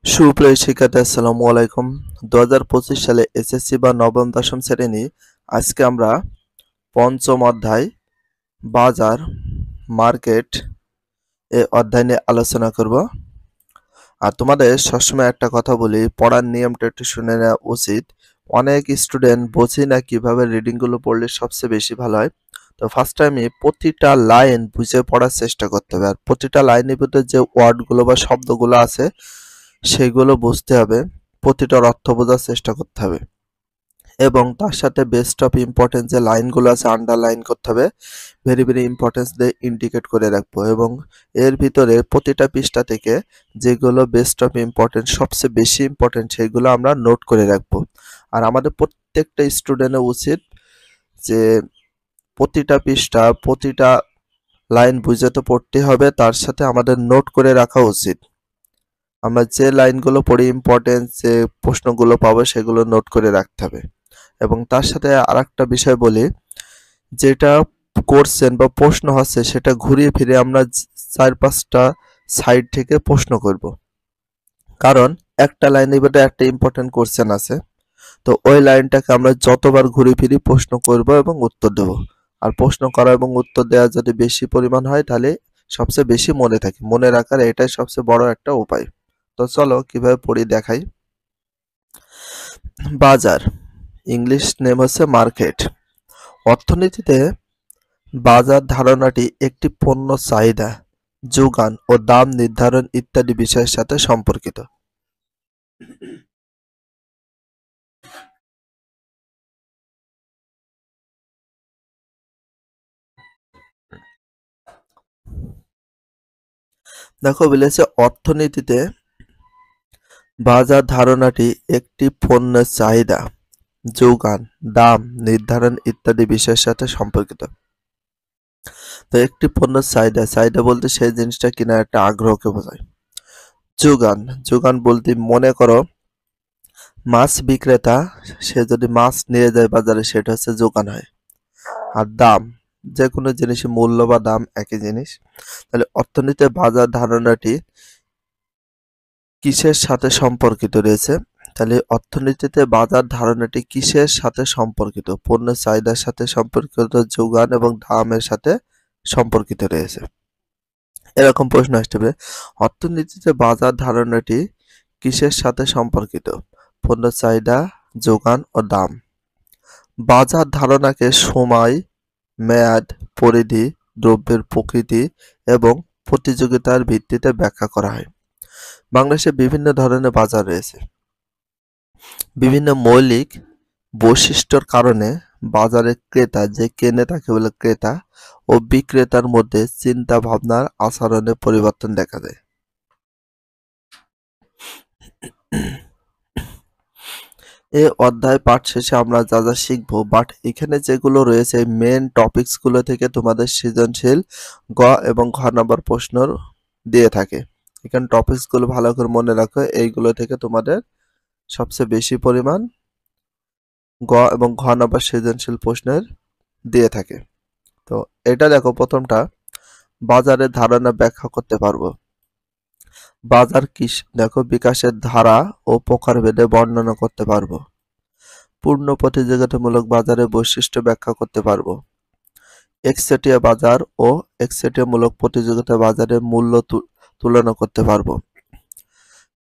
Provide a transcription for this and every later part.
সুপ্রিয় শিক্ষার্থী আসসালামু আলাইকুম। 2025 সালে এসএসসি বা নবম দশম শ্রেণী। আজকে আমরা পঞ্চম অধ্যায় বাজার মার্কেট অধ্যায় নিয়ে আলোচনা করব। আর তোমাদের সবসময় একটা কথা বলি, পড়ার নিয়মটা একটু শুনে নেওয়া উচিত। অনেক স্টুডেন্ট বোঝে না কিভাবে রিডিংগুলো পড়লে সবচেয়ে বেশি ভালো হয়। তো ফার্স্ট টাইমে প্রতিটা লাইন বুঝে পড়ার চেষ্টা করতে হবে, আর প্রতিটা লাইনের ভিতরে যে ওয়ার্ডগুলো বা শব্দগুলো আছে সেগুলো বুঝতে হবে, প্রতিটার অর্থ বোঝার চেষ্টা করতে হবে এবং তার সাথে বেস্ট অফ ইম্পর্টেন্স যে লাইনগুলো আছে আন্ডারলাইন করতে হবে, ভেরি ভেরি ইম্পর্টেন্স দিয়ে ইন্ডিকেট করে রাখবো এবং এর ভিতরে প্রতিটা পৃষ্ঠা থেকে যেগুলো বেস্ট অফ ইম্পর্টেন্স সবচেয়ে বেশি ইম্পর্টেন্ট সেগুলো আমরা নোট করে রাখবো। আর আমাদের প্রত্যেকটা স্টুডেন্টের উচিত যে প্রতিটা পৃষ্ঠা প্রতিটা লাইন বুঝে তো পড়তে হবে, তার সাথে আমাদের নোট করে রাখা উচিত। আমরা যে লাইনগুলো পড়ে ইম্পর্টেন্স যে প্রশ্নগুলো পাবো সেগুলো নোট করে রাখতে হবে। এবং তার সাথে আরেকটা বিষয় বলি, যেটা কোশ্চেন বা প্রশ্ন হচ্ছে সেটা ঘুরিয়ে ফিরে আমরা 4-5টা সাইড থেকে প্রশ্ন করব, কারণ একটা লাইনের ভিতরে একটা ইম্পর্টেন্ট কোশ্চেন আছে। তো ওই লাইনটাকে আমরা যতবার ঘুরে ফিরি প্রশ্ন করব এবং উত্তর দেব। আর প্রশ্ন করা এবং উত্তর দেওয়া যদি বেশি পরিমাণ হয় তাহলে সবচেয়ে বেশি মনে থাকে, মনে রাখার এটাই সবচেয়ে বড় একটা উপায়। তো চলো কিভাবে পড়ি দেখাই। বাজার, ইংলিশ নেম হচ্ছে মার্কেট। অর্থনীতিতে বাজার ধারণাটি একটি পণ্য চাহিদা, যোগান ও দাম নির্ধারণ ইত্যাদি বিষয়ের সাথে সম্পর্কিত। দেখো বলেছে অর্থনীতিতে বাজার ধারণাটি একটি পণ্যের চাহিদা, যোগান, দাম নির্ধারণ ইত্যাদি বিষয়ের সাথে সম্পর্কিত। তো একটি পণ্যের চাহিদা, চাহিদা বলতে সেই জিনিসটা কেনার একটা আগ্রহকে বোঝায়। যোগান, যোগান বলতে মনে করো মাছ বিক্রেতা, সে যদি মাছ নিয়ে যায় বাজারে সেটা হচ্ছে যোগান হয়। আর দাম, যে কোনো জিনিসের মূল্য বা দাম একই জিনিস। তাহলে অর্থনীতিতে বাজার ধারণাটি কিসের সাথে সম্পর্কিত রয়েছে? তাহলে অর্থনীতিতে বাজার ধারণাটি কিসের সাথে সম্পর্কিত? পণ্যের চাহিদার সাথে সম্পর্কিত, যোগান এবং দামের সাথে সম্পর্কিত রয়েছে। এরকম প্রশ্ন আসতে পারে, অর্থনীতিতে বাজার ধারণাটি কিসের সাথে সম্পর্কিত? পণ্যের চাহিদা, যোগান ও দাম। বাজার ধারণাকে সময়, মেয়াদ, পরিধি, দ্রব্যের প্রকৃতি এবং প্রতিযোগিতার ভিত্তিতে ব্যাখ্যা করা হয়। বাংলাদেশে বিভিন্ন ধরনের বাজার রয়েছে। বিভিন্ন মৌলিক বৈশিষ্ট্যর কারণে বাজারে ক্রেতা যে কেনে তাকে বলে ক্রেতা ও বিক্রেতার মধ্যে চিন্তা ভাবনার আচরণে পরিবর্তন দেখা যায়। এই অধ্যায় পাঠ শেষে আমরা যা যা শিখবো, বাট এখানে যেগুলো রয়েছে মেন টপিকস গুলো থেকে তোমাদের সৃজনশীল গ এবং ঘ নম্বর প্রশ্ন দিয়ে থাকে। এখানে টপিকস গুলো ভালো করে মনে রাখো, এইগুলো থেকে তোমাদের সবচেয়ে বেশি পরিমাণ গ এবং ঘ নম্বর সৃজনশীল প্রশ্নের দিয়ে থাকে। তো এটা দেখো, প্রথমটা বাজারের ধারণা ব্যাখ্যা করতে পারবো। বাজার কি, দেখো বিকাশের ধারা ও প্রকারভেদে বর্ণনা করতে পারবো। পূর্ণ প্রতিযোগিতামূলক বাজারের বৈশিষ্ট্য ব্যাখ্যা করতে পারবো। একচেটিয়া বাজার ও একচেটিয়ামূলক প্রতিযোগিতা বাজারের মূল্য তুলনা করতে পারবো।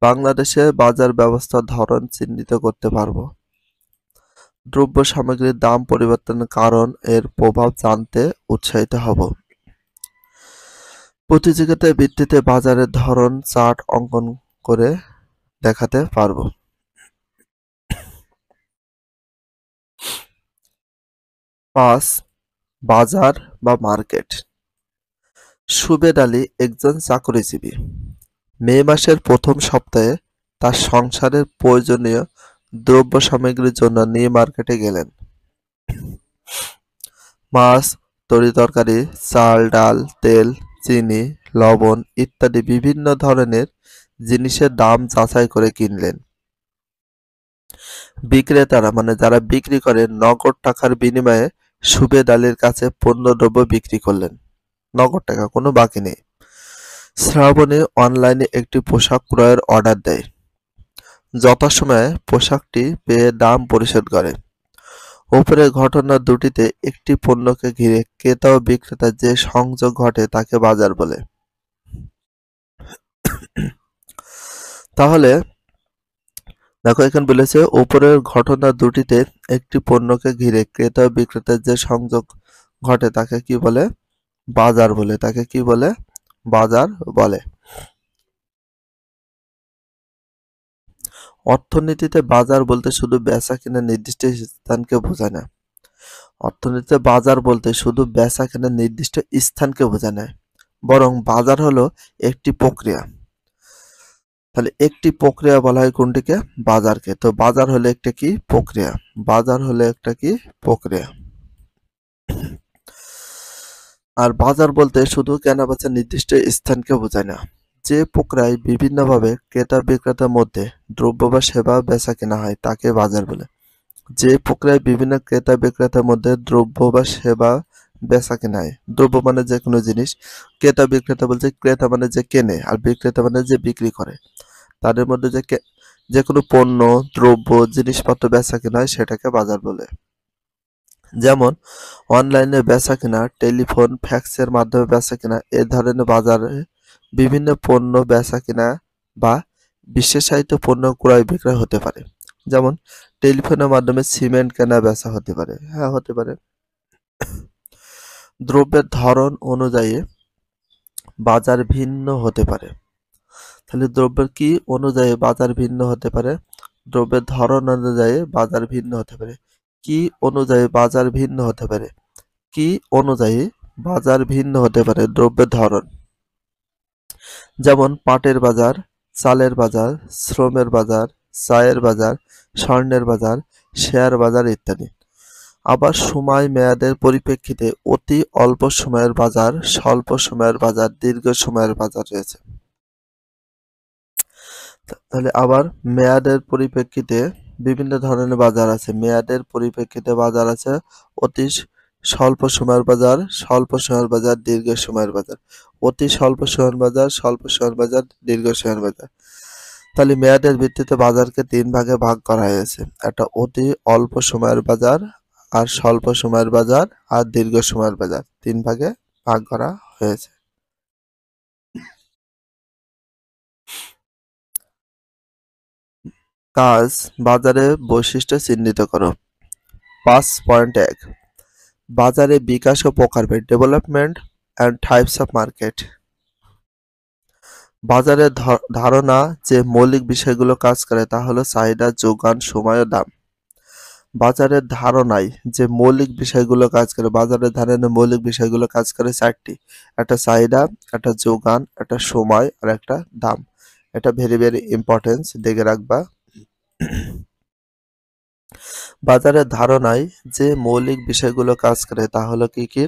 বাংলাদেশে বাজার ব্যবস্থার ধরন চিহ্নিত করতে পারবো। দ্রব্য সামগ্রীর দাম পরিবর্তনের কারণ এর প্রভাব জানতে উৎসাহিত হব। প্রতিযোগিতার ভিত্তিতে বাজারের ধরন চার্ট অঙ্কন করে দেখাতে পারবো। 5. বাজার বা মার্কেট। সুবেদ আলী একজন চাকরিজীবী। মে মাসের প্রথম সপ্তাহে তার সংসারের প্রয়োজনীয় দ্রব্য সামগ্রীর জন্য নিউ মার্কেটে গেলেন। মাছ, তরিতরকারি, চাল, ডাল, তেল, চিনি, লবণ ইত্যাদি বিভিন্ন ধরনের জিনিসের দাম যাচাই করে কিনলেন। বিক্রেতারা মানে যারা বিক্রি করে নগদ টাকার বিনিময়ে সুবেদ আলীর কাছে পণ্যদ্রব্য বিক্রি করলেন। নগদ টাকা, কোনো বাকি নেই। শ্রাবণী অনলাইনে একটি পোশাক ক্রয়ের অর্ডার দেয়। যথাসময়ে পোশাকটি পেয়ে দাম পরিশোধ করে। উপরের ঘটনা দুটিতে একটি পণ্যকে ঘিরে ক্রেতা ও বিক্রেতার যে সংযোগ ঘটে তাকে বাজার বলে। তাহলে দেখো এখানে বলেছে উপরের ঘটনা দুটিতে একটি পণ্যকে ঘিরে ক্রেতা ও বিক্রেতার যে সংযোগ ঘটে তাকে কি বলে? বাজার বলে। তাকে কি বলে? বাজার বলে। অর্থনীতিতে বাজার বলতে শুধু বেচা কেনা নির্দিষ্ট স্থানকে বোঝায় না। অর্থনীতিতে বাজার বলতে শুধু বেচা কেনা নির্দিষ্ট স্থানকে বোঝায় না, বরং বাজার হলো একটি প্রক্রিয়া। তাহলে একটি প্রক্রিয়া বলা হয় কোনটিকে? বাজারকে। তো বাজার হলো একটা কি? প্রক্রিয়া। বাজার হলো একটা কি? প্রক্রিয়া। আর বাজার বলতে শুধু কেনাবেচার নির্দিষ্ট স্থানকে বোঝায় না। যে প্রক্রিয়ায় বিভিন্নভাবে ক্রেতা বিক্রেতার মধ্যে দ্রব্য বা সেবা বেচা কেনা হয় তাকে বাজার বলে। যে প্রক্রিয়ায় বিভিন্ন ক্রেতা বিক্রেতার মধ্যে দ্রব্য বা সেবা বেচা কেনা হয়। দ্রব্য মানে যে কোনো জিনিস, ক্রেতা বিক্রেতা বলতে ক্রেতা মানে যে কেনে আর বিক্রেতা মানে যে বিক্রি করে। তাদের মধ্যে যে কোনো পণ্য, দ্রব্য, জিনিসপত্র বেচা কেনা হয় সেটাকে বাজার বলে। যেমন অনলাইনে বেচা কেনা, টেলিফোন, ফ্যাক্সের মাধ্যমে বেচা কেনা, এ ধরনের বাজারে বিভিন্ন পণ্য বেচা কেনা বা বিশেষায়িত পণ্য ক্রয় বিক্রয় হতে পারে। যেমন টেলিফোনের মাধ্যমে সিমেন্ট কেনা বেচা হতে পারে। হ্যাঁ, হতে পারে। দ্রব্যের ধরন অনুযায়ী বাজার ভিন্ন হতে পারে। তাহলে দ্রব্যের কি অনুযায়ী বাজার ভিন্ন হতে পারে? দ্রব্যের ধরন অনুযায়ী বাজার ভিন্ন হতে পারে। কি অনুযায়ী বাজার ভিন্ন হতে পারে? কি অনুযায়ী বাজার ভিন্ন হতে পারে? দ্রব্যের ধরন। যেমন পাটের বাজার, চালের বাজার, শ্রমের বাজার, চায়ের বাজার, স্বর্ণের বাজার, শেয়ার বাজার ইত্যাদি। আবার সময় মেয়াদের পরিপ্রেক্ষিতে অতি অল্প সময়ের বাজার, স্বল্প সময়ের বাজার, দীর্ঘ সময়ের বাজার রয়েছে। তাহলে আবার মেয়াদের পরিপ্রেক্ষিতে বিভিন্ন ধরনের বাজার আছে। মেয়াদের পরিপ্রেক্ষিতে বাজার আছে অতি স্বল্প সময়ের বাজার, স্বল্প সময়ের বাজার, দীর্ঘ সময়ের বাজার। অতি স্বল্প সময়ের বাজার, স্বল্প সময়ের বাজার, দীর্ঘ সময়ের বাজার। তাহলে মেয়াদের ভিত্তিতে বাজারকে ৩ ভাগে ভাগ করা হয়েছে। একটা অতি অল্প সময়ের বাজার, আর স্বল্প সময়ের বাজার, আর দীর্ঘ সময়ের বাজার। ৩ ভাগে ভাগ করা হয়েছে। কাজ, বাজারে বৈশিষ্ট্য চিহ্নিত করো। ৫.১ বাজারে বিকাশ ও প্রকারভেদ, development and types of market. বাজারের ধারণা যে মৌলিক বিষয়গুলো কাজ করে তা হলো চাহিদা, যোগান, সময় ও দাম। বাজারের ধারণায় যে মৌলিক বিষয়গুলো কাজ করে, বাজারের ধারণায় মৌলিক বিষয়গুলো কাজ করে ৪টি। একটা চাহিদা, একটা যোগান, একটা সময় আর একটা দাম। এটা ভেরি ভেরি ইম্পর্টেন্স, দেখে রাখবা। বাজারের ধারণায় যে মৌলিক বিষয়গুলো কাজ করে তা হলো কি কি?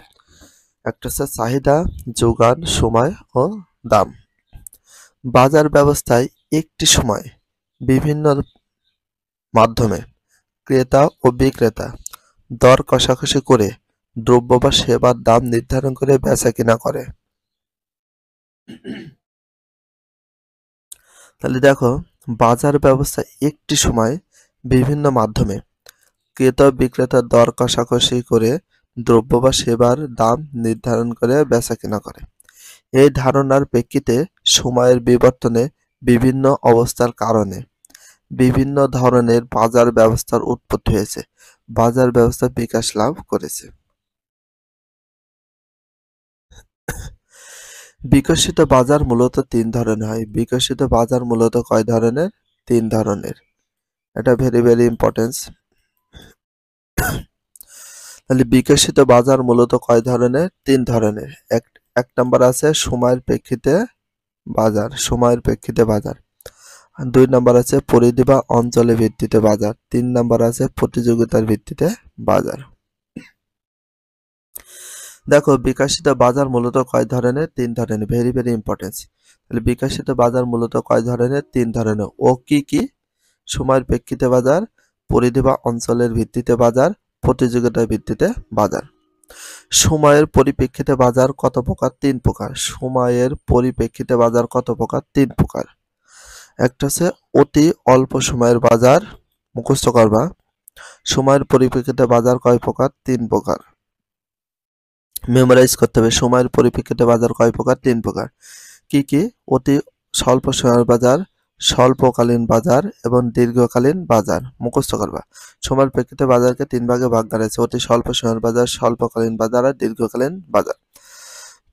একটা হচ্ছে চাহিদা, যোগান, সময় ও দাম। বাজার ব্যবস্থায় একটি সময় বিভিন্ন মাধ্যমে ক্রেতা ও বিক্রেতা দর কষাকষি করে দ্রব্য বা সেবার দাম নির্ধারণ করে বেচা কিনা করে। তাহলে দেখো, বাজার ব্যবস্থায় একটি সময় বিভিন্ন মাধ্যমে ক্রেতা ও বিক্রেতা দর কষাকষি করে দ্রব্য বা সেবার দাম নির্ধারণ করে বেচা কিনা করে। এই ধারণার প্রেক্ষিতে সময়ের বিবর্তনে বিভিন্ন অবস্থার কারণে বিভিন্ন ধরনের বাজার ব্যবস্থার উৎপত্তি হয়েছে। বাজার ব্যবস্থা বিকাশ লাভ করেছে। বিকশিত বাজার মূলত ৩ ধরনের হয়। বিকশিত বাজার মূলত কয় ধরনের? ৩ ধরনের। এটা ভেরি ভেরি ইম্পর্টেন্স। তাহলে বিকশিত বাজার মূলত কয় ধরনের? ৩ ধরনের। এক নাম্বার আছে সময়ের প্রেক্ষিতে বাজার, সময়ের প্রেক্ষিতে বাজার। ২ নাম্বার আছে পরিধি বা অঞ্চলের ভিত্তিতে বাজার। ৩ নাম্বার আছে প্রতিযোগিতার ভিত্তিতে বাজার। দেখো, বিকশিত বাজার মূলত কয় ধরনের? ৩ ধরনের। Very very importance. তাহলে বিকশিত বাজার মূলত কয় ধরনের? ৩ ধরনের। ও কি কি? সময়ের প্রেক্ষিতে বাজার, পরিধি বা অঞ্চলের ভিত্তিতে বাজার, প্রতিযোগিতার ভিত্তিতে বাজার। সময়ের পরিপ্রেক্ষিতে বাজার কত প্রকার? ৩ প্রকার। সময়ের পরিপ্রেক্ষিতে বাজার কত প্রকার? ৩ প্রকার। একটা হচ্ছে অতি অল্প সময়ের বাজার, মুখস্থ করবা। সময়ের পরিপ্রেক্ষিতে বাজার কয় প্রকার? 3 প্রকার। মেমোরাইজ করতে হবে। সময়ের পরিপ্রেক্ষিতে বাজার কয় প্রকার? 3 প্রকার। কি কি? অতি স্বল্প সময়ের বাজার, স্বল্পকালীন বাজার এবং দীর্ঘকালীন বাজার, মুখস্থ করবা। সময়ের প্রেক্ষিতে বাজারকে 3 ভাগে ভাগ করা হয়েছে: অতি স্বল্প সময়ের বাজার, স্বল্পকালীন বাজার আর দীর্ঘকালীন বাজার।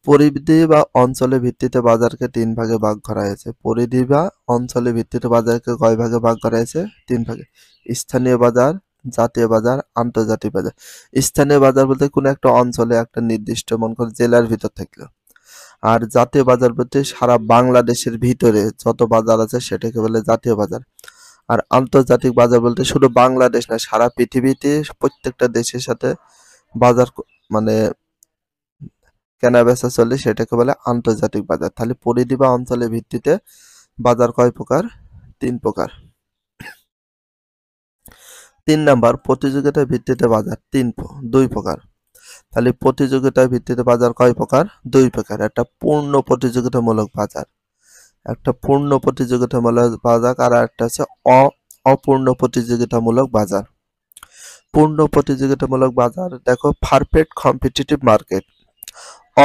পরিধি বা অঞ্চলের ভিত্তিতে বাজারকে 3 ভাগে ভাগ করা হয়েছে। পরিধি বা অঞ্চলের ভিত্তিতে বাজারকে কয় ভাগে ভাগ করা হয়েছে? 3 ভাগে। স্থানীয় বাজার, জাতীয় বাজার, আন্তর্জাতিক বাজার। স্থানীয় বাজার বলতে কোনো একটা অঞ্চলে একটা নির্দিষ্ট মনে করো জেলার ভিতর থাকলো। আর জাতীয় বাজার বলতে সারা বাংলাদেশের ভিতরে যত বাজার আছে সেটাকে বলে জাতীয় বাজার। আর আন্তর্জাতিক বাজার বলতে শুধু বাংলাদেশ না, সারা পৃথিবীতে প্রত্যেকটা দেশের সাথে বাজার মানে কেনা বেচা চলে, সেটাকে বলে আন্তর্জাতিক বাজার। তাহলে পরিধি বা অঞ্চলের ভিত্তিতে বাজার কয় প্রকার? 3 প্রকার। 3 নাম্বার, প্রতিযোগিতার ভিত্তিতে বাজার 2 প্রকার। তাহলে প্রতিযোগিতার ভিত্তিতে বাজার কয় প্রকার? 2 প্রকার। একটা পূর্ণ প্রতিযোগিতামূলক বাজার, একটা পূর্ণ প্রতিযোগিতামূলক বাজার, আর একটা হচ্ছে অপূর্ণ প্রতিযোগিতামূলক বাজার। পূর্ণ প্রতিযোগিতামূলক বাজার দেখো পারফেক্ট কম্পিটিটিভ মার্কেট।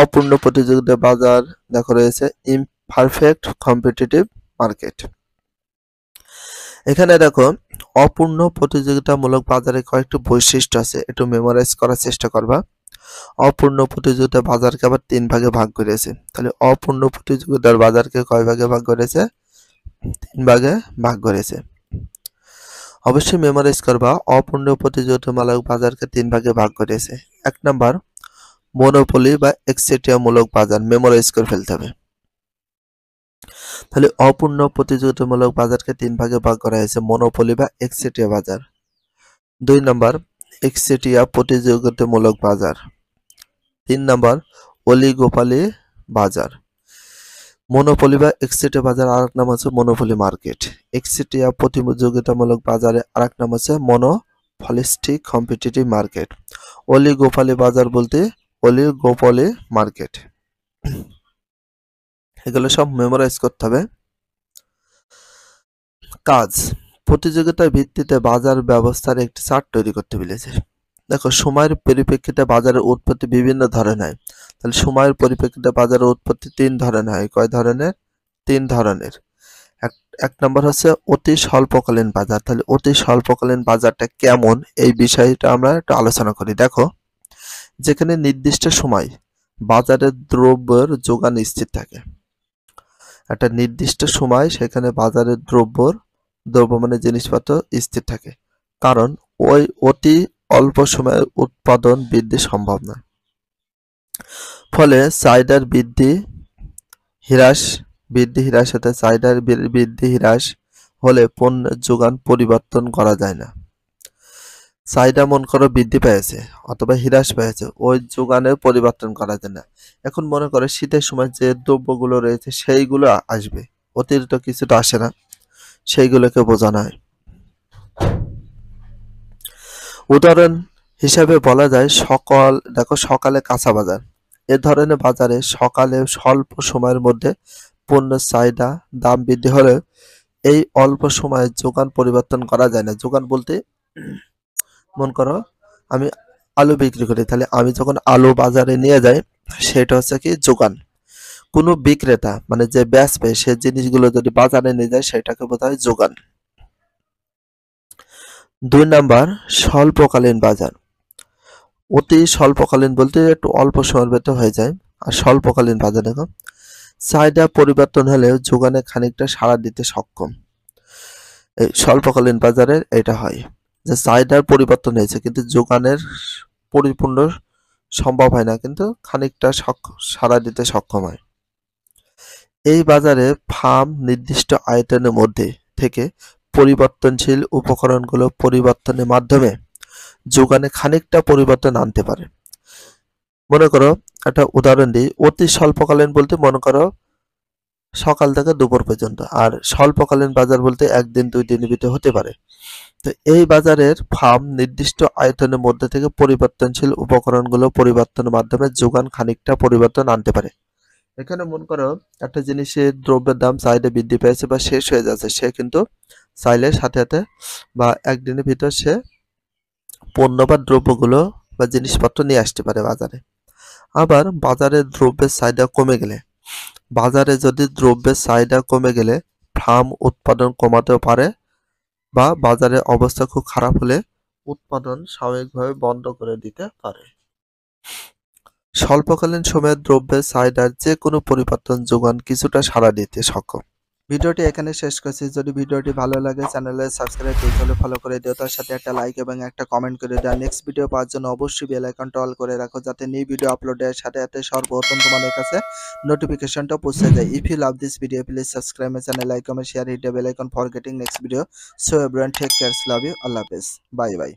অপূর্ণ প্রতিযোগিতা বাজার দেখো রয়েছে ইমপারফেক্ট কম্পিটিটিভ মার্কেট। এখানে দেখো অপূর্ণ প্রতিযোগিতামূলক বাজারে কয়েকটি বৈশিষ্ট্য আছে, একটু মেমোরাইজ করার চেষ্টা করবা। অপূর্ণ প্রতিযোগিতা বাজারকে আবার 3 ভাগে ভাগ করেছে। তাহলে অপূর্ণ প্রতিযোগিতার বাজারকে কয় ভাগে ভাগ করেছে? 3 ভাগে ভাগ করেছে। অবশ্যই মেমোরাইজ করবা, অপূর্ণ প্রতিযোগিতামূলক বাজারকে 3 ভাগে ভাগ করেছে। 1 নাম্বার মনোপলি বা একচেটিয়ামূলক বাজার, মেমোরাইজ করে ফেলতে হবে। তাহলে অপূর্ণ প্রতিযোগিতামূলক বাজারকে 3 ভাগে ভাগ করা হয়েছে: মনোপলি বা একচেটিয়া বাজার। 2 নাম্বার একচেটিয়া প্রতিযোগিতামূলক বাজার। 3 নাম্বার অলিগোপালি বাজার। মনোপলি বা একচেটিয়া বাজার আরেক নাম হচ্ছে মনোপলি মার্কেট। একচেটিয়া প্রতিযোগিতামূলক বাজারে আরেক নাম হচ্ছে মনোপলিস্টিক কম্পিটিটিভ মার্কেট। অলিগোপালি বাজার বলতে অলিগোপলি মার্কেট। এগুলো সব মেমোরাইজ করতে হবে। কাজ, প্রতিযোগিতার ভিত্তিতে বাজার ব্যবস্থার একটি চার্ট তৈরি করতে বলেছে। দেখো সময়ের পরিপ্রেক্ষিতে বাজারের উৎপত্তি বিভিন্ন ধরনের হয়। তাহলে সময়ের পরিপ্রেক্ষিতে বাজারের উৎপত্তি 3 ধরনের হয়। কয় ধরনের? 3 ধরনের। এক নম্বর হচ্ছে অতি স্বল্পকালীন বাজার। তাহলে অতি স্বল্পকালীন বাজারটা কেমন, এই বিষয়টা আমরা একটু আলোচনা করি। দেখো, যেখানে নির্দিষ্ট সময় বাজারে দ্রব্যের যোগান স্থির থাকে। একটা নির্দিষ্ট সময় সেখানে বাজারের দ্রব্য মানে জিনিসপত্র স্থির থাকে, কারণ ওই অতি অল্প সময়ে উৎপাদন বৃদ্ধি সম্ভব নয়। ফলে চাহিদার বৃদ্ধি হ্রাস সাথে চাহিদার বৃদ্ধি হ্রাস হলে পণ্যের যোগান পরিবর্তন করা যায় না। চাহিদা মন করো বৃদ্ধি পেয়েছে অথবা হ্রাস পেয়েছে, ওই যোগানের পরিবর্তন করা যায় না। এখন মনে করো শীতের সময় যে দ্রব্যগুলো রয়েছে সেইগুলো আসবে, অতিরিক্ত কিছুটা আসে না, সেইগুলোকে বোঝানো হয়। উদাহরণ হিসাবে বলা যায় সকালে কাঁচা বাজার। এ ধরনের বাজারে সকালে স্বল্প সময়ের মধ্যে পণ্যের চাহিদা দাম বৃদ্ধি হলে এই অল্প সময়ে যোগান পরিবর্তন করা যায় না। যোগান বলতে মন করো আমি আলু বিক্রি করি, তাহলে আমি যখন আলু বাজারে নিয়ে যাই সেটা হচ্ছে কি যোগান। কোনো বিক্রেতা মানে যে বেচবে সে জিনিসগুলো যদি বাজারে নিয়ে যায় সেটাকে বলা হয় যোগান। 2 নাম্বার স্বল্পকালীন বাজার। অতি স্বল্পকালীন বলতে একটু অল্প সময়ের ভেতর হয়ে যায়। আর স্বল্পকালীন বাজার দেখো চাহিদা পরিবর্তন হলেও যোগানে খানিকটা সাড়া দিতে সক্ষম। এই স্বল্পকালীন বাজারের এটা হয় যে চাহিদার পরিবর্তন হয়েছে কিন্তু যোগানের পরিপূর্ণ সম্ভব হয় না, কিন্তু খানিকটা সাড়া দিতে সক্ষম হয়। এই বাজারে ফার্ম নির্দিষ্ট আয়তনের মধ্যে থেকে পরিবর্তনশীল উপকরণগুলো পরিবর্তনের মাধ্যমে যোগানে খানিকটা পরিবর্তন আনতে পারে। মনে করো একটা উদাহরণ দিই, অতি স্বল্পকালীন বলতে মনে করো সকাল থেকে দুপুর পর্যন্ত, আর স্বল্পকালীন বাজার বলতে 1 দিন 2 দিনের ভিতরে হতে পারে। তো এই বাজারের ফার্ম নির্দিষ্ট আয়তনের মধ্যে থেকে পরিবর্তনশীল উপকরণগুলো পরিবর্তনের মাধ্যমে যোগান খানিকটা পরিবর্তন আনতে পারে। এখানে মনে করো একটা জিনিসের দ্রব্যের দাম চাহিদা বৃদ্ধি পেয়েছে বা শেষ হয়ে যাচ্ছে, সে কিন্তু চাইলে সাথে সাথে বা একদিনের ভিতর সে পণ্য বা দ্রব্যগুলো বা জিনিসপত্র নিয়ে আসতে পারে বাজারে। আবার বাজারে দ্রব্যের চাহিদা কমে গেলে, বাজারে যদি দ্রব্যের চাহিদা কমে গেলে ফার্ম উৎপাদন কমাতেও পারে বা বাজারের অবস্থা খুব খারাপ হলে উৎপাদন স্বাভাবিকভাবে বন্ধ করে দিতে পারে। স্বল্পকালীন সময়ে দ্রব্যের চাহিদার যে কোনো পরিবর্তন যোগান কিছুটা সাড়া দিতে সক্ষম। ভিডিওটি এখানে শেষ করছি। যদি ভিডিওটি ভালো লাগে চ্যানেলে সাবস্ক্রাইব করতে হলে ফলো করে দিও, তার সাথে একটা লাইক এবং একটা কমেন্ট করে দাও। নেক্সট ভিডিও পাওয়ার জন্য অবশ্যই বেল আইকনটা অল করে রাখো, যাতে নিউ ভিডিও আপলোডের সাথে সাথে সর্বপ্রথম তোমাদের কাছে নোটিফিকেশনটা পৌঁছে যায়। If you love this video please subscribe my channel, like comment share, hit the bell icon for getting next video. So everyone take care, love you, আল্লাহ হাফেজ, বাই বাই।